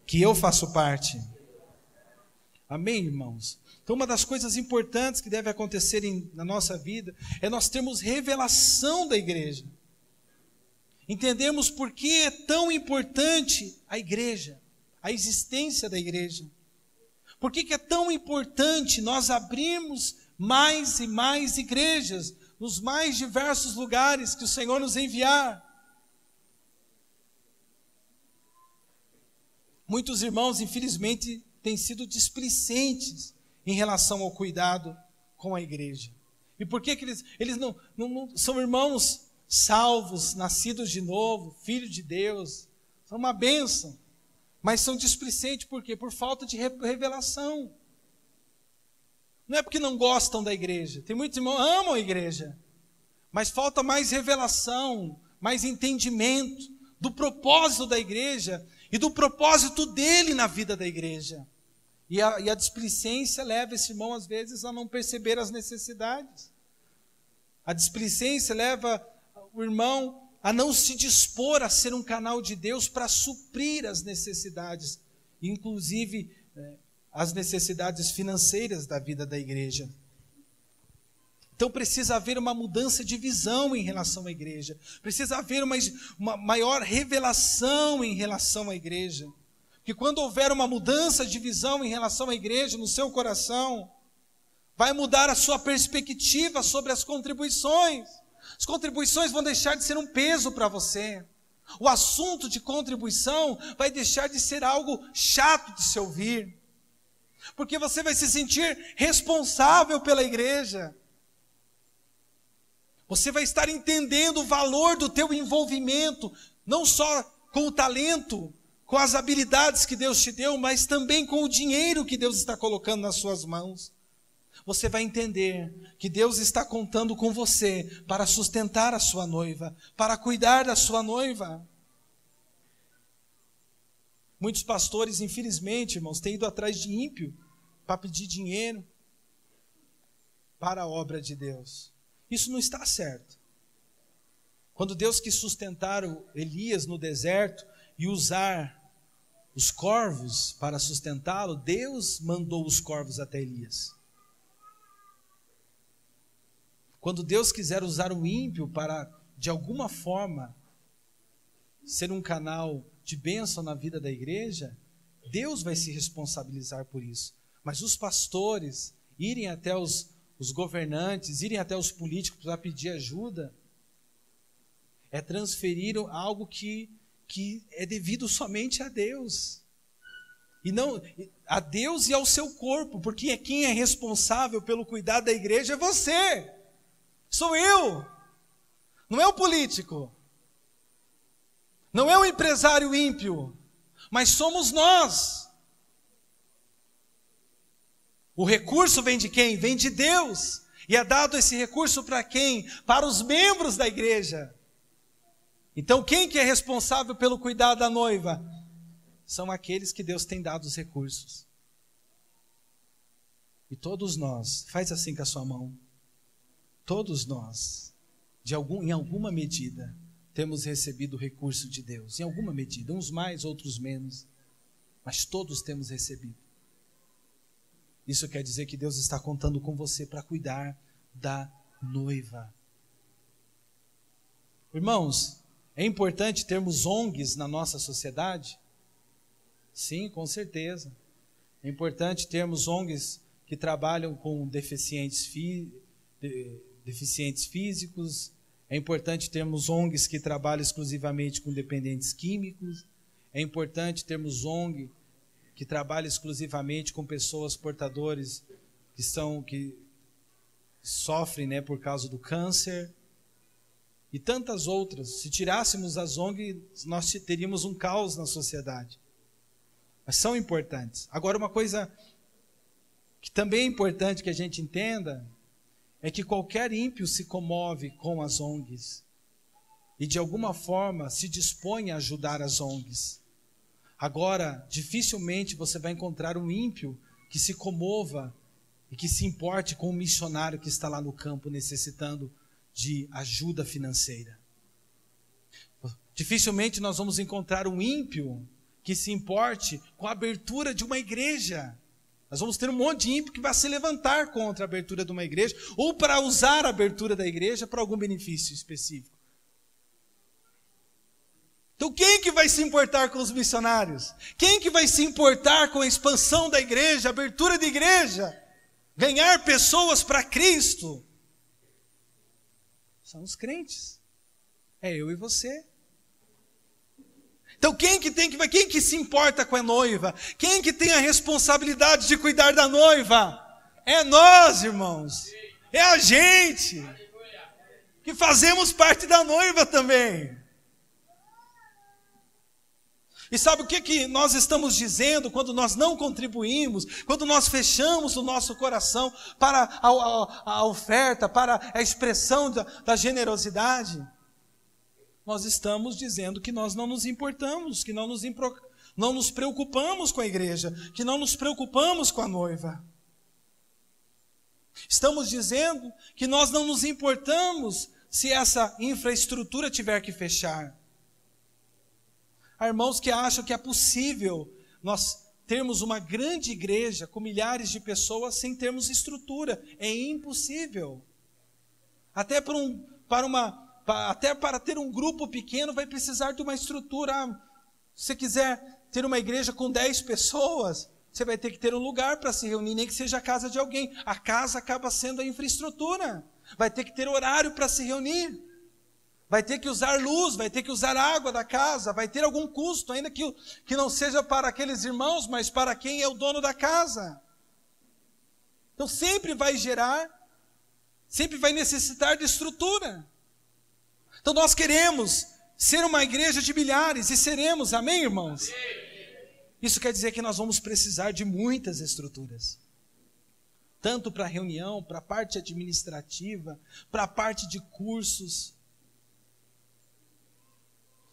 que eu faço parte. Amém, irmãos? Então, uma das coisas importantes que deve acontecer na nossa vida é nós termos revelação da igreja. Entendemos por que é tão importante a igreja, a existência da igreja. Por que é tão importante nós abrirmos mais e mais igrejas nos mais diversos lugares que o Senhor nos enviar. Muitos irmãos, infelizmente, têm sido displicentes em relação ao cuidado com a igreja. E por que eles não são irmãos salvos, nascidos de novo, filhos de Deus, são uma bênção, mas são displicentes por quê? Por falta de revelação. Não é porque não gostam da igreja, tem muitos irmãos que amam a igreja, mas falta mais revelação, mais entendimento do propósito da igreja e do propósito dele na vida da igreja. E a displicência leva esse irmão, às vezes, a não perceber as necessidades. A displicência leva o irmão a não se dispor a ser um canal de Deus para suprir as necessidades, inclusive as necessidades financeiras da vida da igreja. Então precisa haver uma mudança de visão em relação à igreja. Precisa haver uma maior revelação em relação à igreja. Que quando houver uma mudança de visão em relação à igreja no seu coração, vai mudar a sua perspectiva sobre as contribuições. As contribuições vão deixar de ser um peso para você. O assunto de contribuição vai deixar de ser algo chato de se ouvir. Porque você vai se sentir responsável pela igreja. Você vai estar entendendo o valor do teu envolvimento, não só com o talento, com as habilidades que Deus te deu, mas também com o dinheiro que Deus está colocando nas suas mãos. Você vai entender que Deus está contando com você para sustentar a sua noiva, para cuidar da sua noiva. Muitos pastores, infelizmente, irmãos, têm ido atrás de ímpio para pedir dinheiro para a obra de Deus. Isso não está certo. Quando Deus quis sustentar Elias no deserto e usar os corvos para sustentá-lo, Deus mandou os corvos até Elias. Quando Deus quiser usar o ímpio para, de alguma forma, ser um canal de bênção na vida da igreja, Deus vai se responsabilizar por isso. Mas os pastores irem até os governantes, irem até os políticos para pedir ajuda, é transferir algo que é devido somente a Deus. E não a Deus e ao seu corpo, porque quem é responsável pelo cuidado da igreja é você. Sou eu. Não é o político. Não é o empresário ímpio, mas somos nós. O recurso vem de quem? Vem de Deus. E é dado esse recurso para quem? Para os membros da igreja. Então quem que é responsável pelo cuidado da noiva? São aqueles que Deus tem dado os recursos. E todos nós, faz assim com a sua mão, todos nós, em alguma medida, temos recebido o recurso de Deus. Em alguma medida, uns mais, outros menos, mas todos temos recebido. Isso quer dizer que Deus está contando com você para cuidar da noiva. Irmãos, é importante termos ONGs na nossa sociedade? Sim, com certeza. É importante termos ONGs que trabalham com deficientes físicos. É importante termos ONGs que trabalham exclusivamente com dependentes químicos. É importante termos ONG que trabalha exclusivamente com pessoas portadores que sofrem, né, por causa do câncer. E tantas outras. Se tirássemos as ONGs, nós teríamos um caos na sociedade. Mas são importantes. Agora, uma coisa que também é importante que a gente entenda é que qualquer ímpio se comove com as ONGs e de alguma forma se dispõe a ajudar as ONGs. Agora, dificilmente você vai encontrar um ímpio que se comova e que se importe com um missionário que está lá no campo necessitando de ajuda financeira. Dificilmente nós vamos encontrar um ímpio que se importe com a abertura de uma igreja. Nós vamos ter um monte de ímpio que vai se levantar contra a abertura de uma igreja ou para usar a abertura da igreja para algum benefício específico. Então quem que vai se importar com os missionários? Quem que vai se importar com a expansão da igreja, a abertura da igreja? Ganhar pessoas para Cristo? São os crentes. É eu e você. Então quem que se importa com a noiva? Quem que tem a responsabilidade de cuidar da noiva? É nós, irmãos. É a gente. Que fazemos parte da noiva também. E sabe o que nós estamos dizendo quando nós não contribuímos, quando nós fechamos o nosso coração para a oferta, para a expressão da generosidade? Nós estamos dizendo que nós não nos importamos, que não nos preocupamos com a igreja, que não nos preocupamos com a noiva. Estamos dizendo que nós não nos importamos se essa infraestrutura tiver que fechar. Há irmãos que acham que é possível nós termos uma grande igreja com milhares de pessoas sem termos estrutura. É impossível. Até para ter um grupo pequeno vai precisar de uma estrutura. Se você quiser ter uma igreja com 10 pessoas, você vai ter que ter um lugar para se reunir, nem que seja a casa de alguém. A casa acaba sendo a infraestrutura. Vai ter que ter horário para se reunir. Vai ter que usar luz, vai ter que usar água da casa, vai ter algum custo, ainda que não seja para aqueles irmãos, mas para quem é o dono da casa. Então sempre vai necessitar de estrutura. Então nós queremos ser uma igreja de milhares, e seremos, amém, irmãos? Isso quer dizer que nós vamos precisar de muitas estruturas. Tanto para reunião, para a parte administrativa, para a parte de cursos.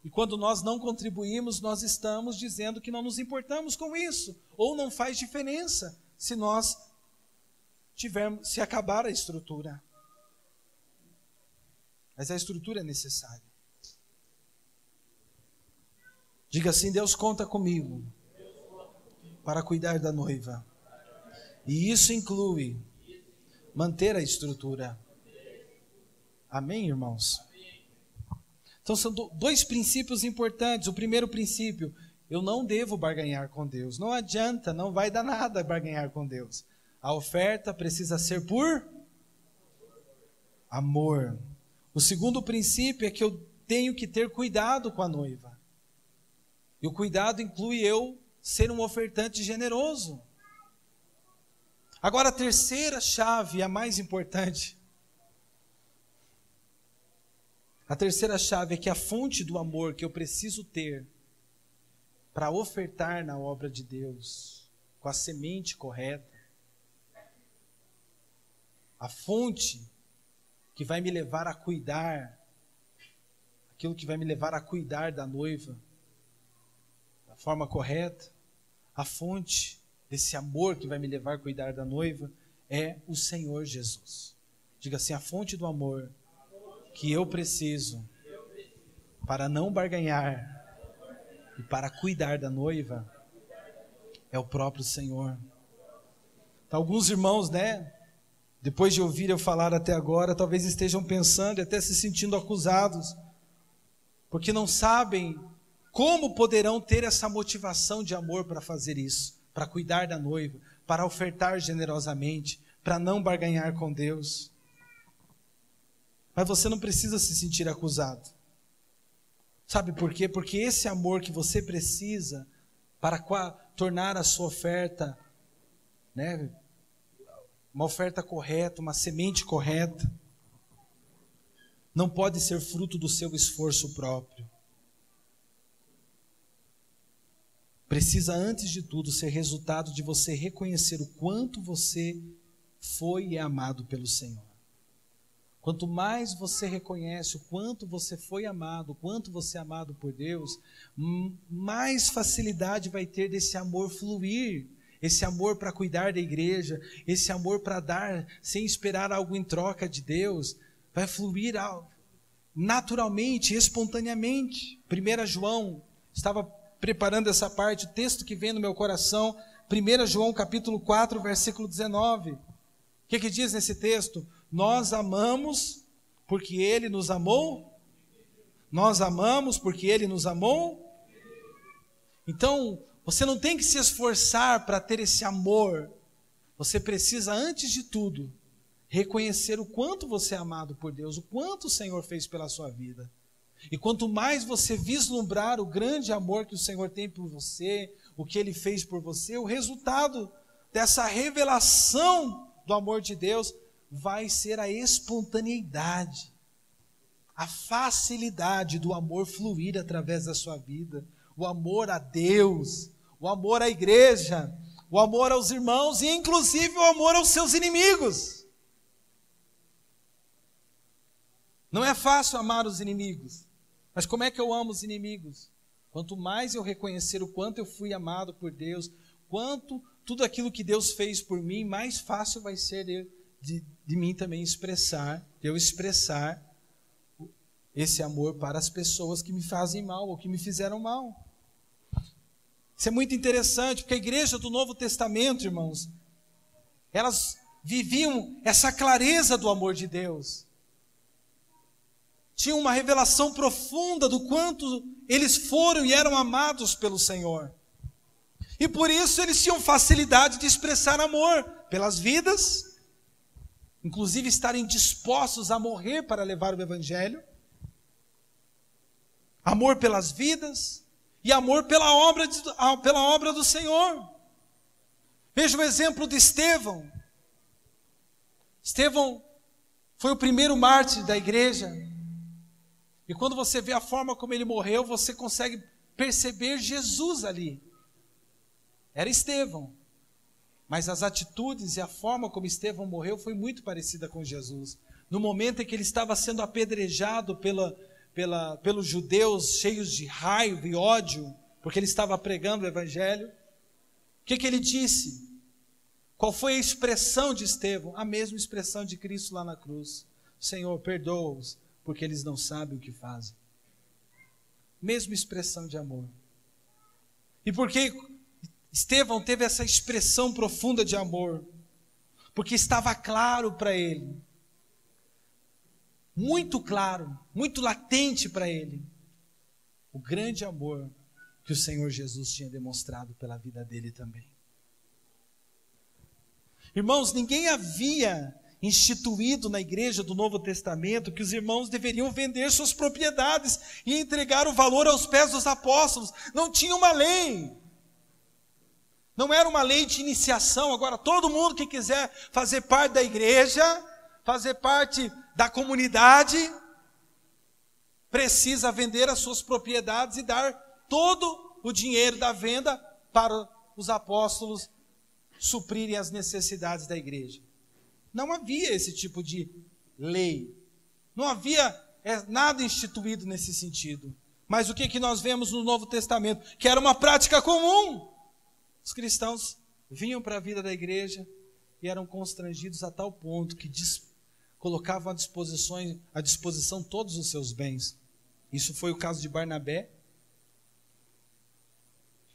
E quando nós não contribuímos, nós estamos dizendo que não nos importamos com isso. Ou não faz diferença se nós se acabar a estrutura. Mas a estrutura é necessária. Diga assim: Deus conta comigo para cuidar da noiva. E isso inclui manter a estrutura. Amém, irmãos? Então são dois princípios importantes. O primeiro princípio: eu não devo barganhar com Deus. Não adianta, não vai dar nada barganhar com Deus. A oferta precisa ser por amor. O segundo princípio é que eu tenho que ter cuidado com a noiva. E o cuidado inclui eu ser um ofertante generoso. Agora a terceira chave, a mais importante. A terceira chave é que a fonte do amor que eu preciso ter para ofertar na obra de Deus, com a semente correta, a fonte que vai me levar a cuidar, aquilo que vai me levar a cuidar da noiva, da forma correta, a fonte desse amor que vai me levar a cuidar da noiva é o Senhor Jesus. Diga assim: a fonte do amor que eu preciso para não barganhar e para cuidar da noiva é o próprio Senhor. Então, alguns irmãos, depois de ouvir eu falar até agora, talvez estejam pensando e até se sentindo acusados, porque não sabem como poderão ter essa motivação de amor para fazer isso, para cuidar da noiva, para ofertar generosamente, para não barganhar com Deus. Mas você não precisa se sentir acusado. Sabe por quê? Porque esse amor que você precisa para tornar a sua oferta, uma oferta correta, uma semente correta, não pode ser fruto do seu esforço próprio. Precisa, antes de tudo, ser resultado de você reconhecer o quanto você foi e é amado pelo Senhor. Quanto mais você reconhece o quanto você foi amado, o quanto você é amado por Deus, mais facilidade vai ter desse amor fluir, esse amor para cuidar da igreja, esse amor para dar sem esperar algo em troca de Deus, vai fluir naturalmente, espontaneamente. 1 João, estava preparando essa parte, o texto que vem no meu coração, 1 João capítulo 4, versículo 19. O que diz nesse texto? Nós amamos porque Ele nos amou. Nós amamos porque Ele nos amou. Então, você não tem que se esforçar para ter esse amor. Você precisa, antes de tudo, reconhecer o quanto você é amado por Deus, o quanto o Senhor fez pela sua vida. E quanto mais você vislumbrar o grande amor que o Senhor tem por você, o que Ele fez por você, o resultado dessa revelação do amor de Deus vai ser a espontaneidade, a facilidade do amor fluir através da sua vida, o amor a Deus, o amor à igreja, o amor aos irmãos e inclusive o amor aos seus inimigos. Não é fácil amar os inimigos, mas como é que eu amo os inimigos? Quanto mais eu reconhecer o quanto eu fui amado por Deus, quanto tudo aquilo que Deus fez por mim, mais fácil vai ser de mim também expressar esse amor para as pessoas que me fazem mal ou que me fizeram mal. Isso é muito interessante, porque a igreja do Novo Testamento, irmãos, elas viviam essa clareza do amor de Deus. Tinham uma revelação profunda do quanto eles foram e eram amados pelo Senhor. E por isso eles tinham facilidade de expressar amor pelas vidas, inclusive estarem dispostos a morrer para levar o Evangelho. Amor pelas vidas e amor pela obra do Senhor. Veja o exemplo de Estevão. Estevão foi o primeiro mártir da igreja. E quando você vê a forma como ele morreu, você consegue perceber Jesus ali. Era Estevão. Mas as atitudes e a forma como Estevão morreu foi muito parecida com Jesus. No momento em que ele estava sendo apedrejado pelos judeus cheios de raiva e ódio, porque ele estava pregando o evangelho, o que ele disse? Qual foi a expressão de Estevão? A mesma expressão de Cristo lá na cruz. Senhor, perdoa-os, porque eles não sabem o que fazem. Mesma expressão de amor. E por que Estevão teve essa expressão profunda de amor? Porque estava claro para ele, muito claro, muito latente para ele, o grande amor que o Senhor Jesus tinha demonstrado pela vida dele também. Irmãos, ninguém havia instituído na igreja do Novo Testamento que os irmãos deveriam vender suas propriedades e entregar o valor aos pés dos apóstolos. Não tinha uma lei. Não era uma lei de iniciação. Agora todo mundo que quiser fazer parte da igreja, fazer parte da comunidade, precisa vender as suas propriedades e dar todo o dinheiro da venda para os apóstolos suprirem as necessidades da igreja. Não havia esse tipo de lei. Não havia nada instituído nesse sentido. Mas o que nós vemos no Novo Testamento? Que era uma prática comum. Os cristãos vinham para a vida da igreja e eram constrangidos a tal ponto que colocavam à disposição todos os seus bens. Isso foi o caso de Barnabé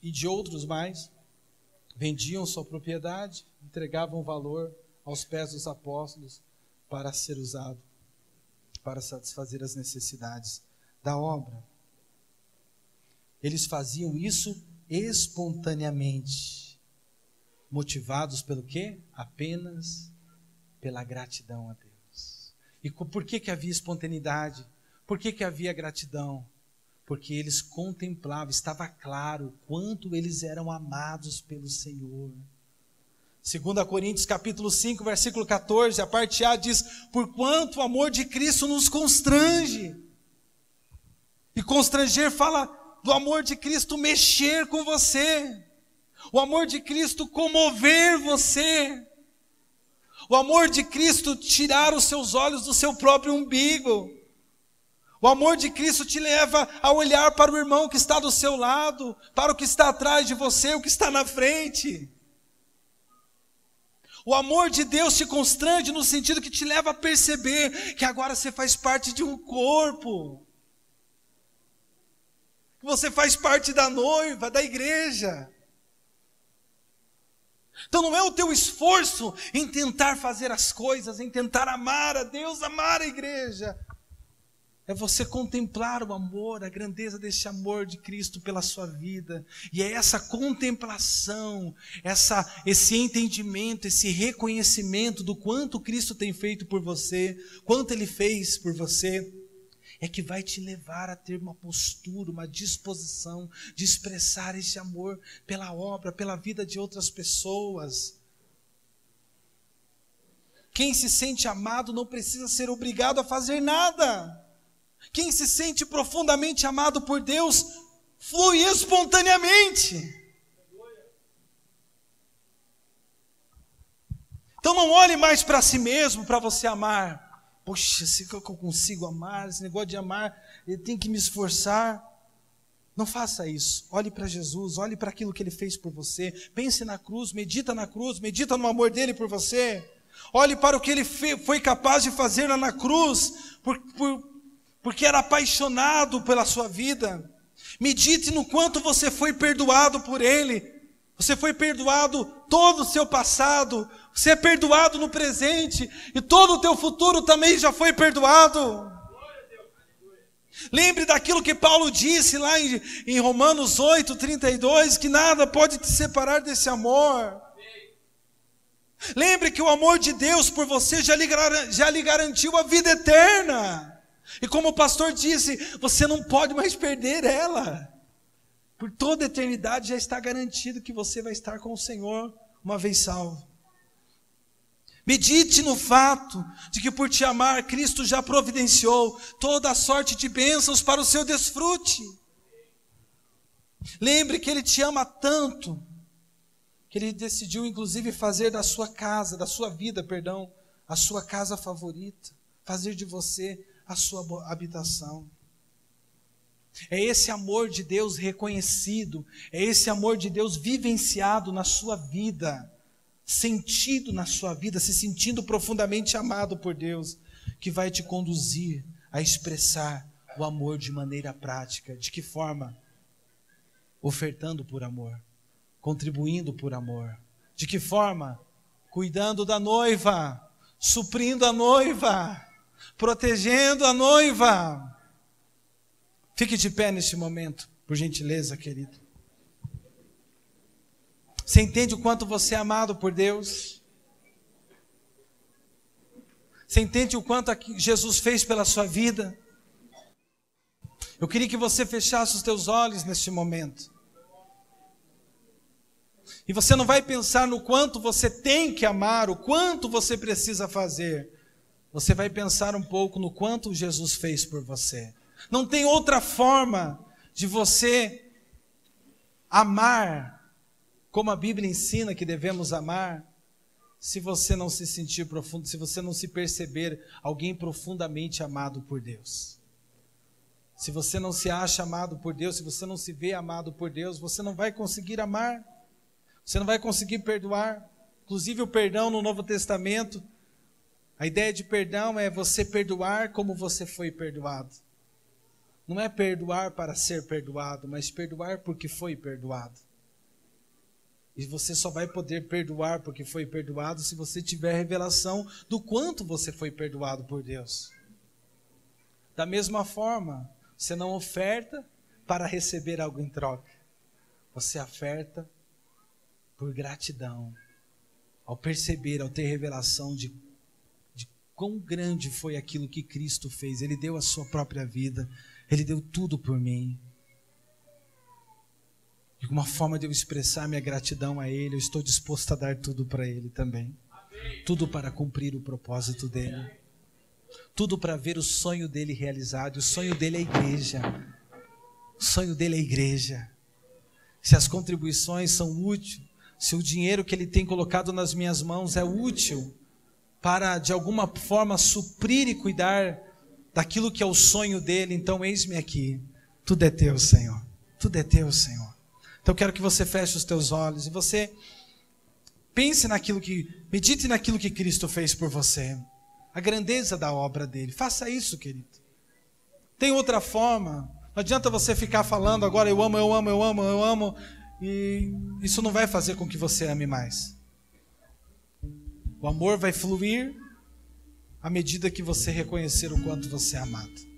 e de outros mais. Vendiam sua propriedade, entregavam valor aos pés dos apóstolos para ser usado, para satisfazer as necessidades da obra. Eles faziam isso espontaneamente, motivados pelo quê? Apenas pela gratidão a Deus. E por que havia espontaneidade? Por que havia gratidão? Porque eles contemplavam, estava claro quanto eles eram amados pelo Senhor. 2 Coríntios capítulo 5, versículo 14, a parte A diz: porquanto o amor de Cristo nos constrange. E constranger fala do amor de Cristo mexer com você. O amor de Cristo comover você. O amor de Cristo tirar os seus olhos do seu próprio umbigo. O amor de Cristo te leva a olhar para o irmão que está do seu lado, para o que está atrás de você, o que está na frente. O amor de Deus te constrange no sentido que te leva a perceber que agora você faz parte de um corpo. Que você faz parte da noiva, da igreja. Então não é o teu esforço em tentar fazer as coisas, em tentar amar a Deus, amar a igreja. É você contemplar o amor, a grandeza desse amor de Cristo pela sua vida. E é essa contemplação, esse entendimento, esse reconhecimento do quanto Cristo tem feito por você, quanto Ele fez por você, é que vai te levar a ter uma postura, uma disposição de expressar esse amor pela obra, pela vida de outras pessoas. Quem se sente amado não precisa ser obrigado a fazer nada. Quem se sente profundamente amado por Deus, flui espontaneamente. Então não olhe mais para si mesmo para você amar. Poxa, se eu consigo amar, esse negócio de amar, eu tenho que me esforçar. Não faça isso. Olhe para Jesus, olhe para aquilo que Ele fez por você. Pense na cruz, medita no amor dEle por você. Olhe para o que Ele foi capaz de fazer lá na cruz, porque era apaixonado pela sua vida. Medite no quanto você foi perdoado por Ele. Você foi perdoado todo o seu passado. Você é perdoado no presente. E todo o teu futuro também já foi perdoado. Lembre daquilo que Paulo disse lá em Romanos 8:32, que nada pode te separar desse amor. Lembre que o amor de Deus por você já lhe garantiu a vida eterna. E como o pastor disse, você não pode mais perder ela. Por toda a eternidade já está garantido que você vai estar com o Senhor uma vez salvo. Medite no fato de que por te amar, Cristo já providenciou toda a sorte de bênçãos para o seu desfrute. Lembre que Ele te ama tanto, que Ele decidiu inclusive fazer da sua casa, da sua vida, perdão, a sua casa favorita, fazer de você a sua habitação. É esse amor de Deus reconhecido, é esse amor de Deus vivenciado na sua vida, sentido na sua vida, se sentindo profundamente amado por Deus, que vai te conduzir a expressar o amor de maneira prática. De que forma? Ofertando por amor, contribuindo por amor. De que forma? Cuidando da noiva, suprindo a noiva, protegendo a noiva. Fique de pé neste momento, por gentileza, querido. Você entende o quanto você é amado por Deus? Você entende o quanto Jesus fez pela sua vida? Eu queria que você fechasse os teus olhos neste momento. E você não vai pensar no quanto você tem que amar, o quanto você precisa fazer. Você vai pensar um pouco no quanto Jesus fez por você. Não tem outra forma de você amar como a Bíblia ensina que devemos amar, se você não se sentir profundo, se você não se perceber alguém profundamente amado por Deus. Se você não se acha amado por Deus, se você não se vê amado por Deus, você não vai conseguir amar, você não vai conseguir perdoar. Inclusive o perdão no Novo Testamento, a ideia de perdão é você perdoar como você foi perdoado. Não é perdoar para ser perdoado, mas perdoar porque foi perdoado. E você só vai poder perdoar porque foi perdoado se você tiver revelação do quanto você foi perdoado por Deus. Da mesma forma, você não oferta para receber algo em troca. Você oferta por gratidão. Ao perceber, ao ter revelação de quão grande foi aquilo que Cristo fez. Ele deu a sua própria vida. Ele deu tudo por mim. E uma forma de eu expressar minha gratidão a Ele, eu estou disposto a dar tudo para Ele também. Tudo para cumprir o propósito dEle. Tudo para ver o sonho dEle realizado. O sonho dEle é a igreja. O sonho dEle é a igreja. Se as contribuições são úteis, se o dinheiro que Ele tem colocado nas minhas mãos é útil para, de alguma forma, suprir e cuidar daquilo que é o sonho dEle, então eis-me aqui. Tudo é teu, Senhor. Tudo é teu, Senhor. Então eu quero que você feche os teus olhos e você medite naquilo que Cristo fez por você. A grandeza da obra dele. Faça isso, querido. Tem outra forma. Não adianta você ficar falando agora, eu amo, eu amo, eu amo, eu amo. E isso não vai fazer com que você ame mais. O amor vai fluir à medida que você reconhecer o quanto você é amado.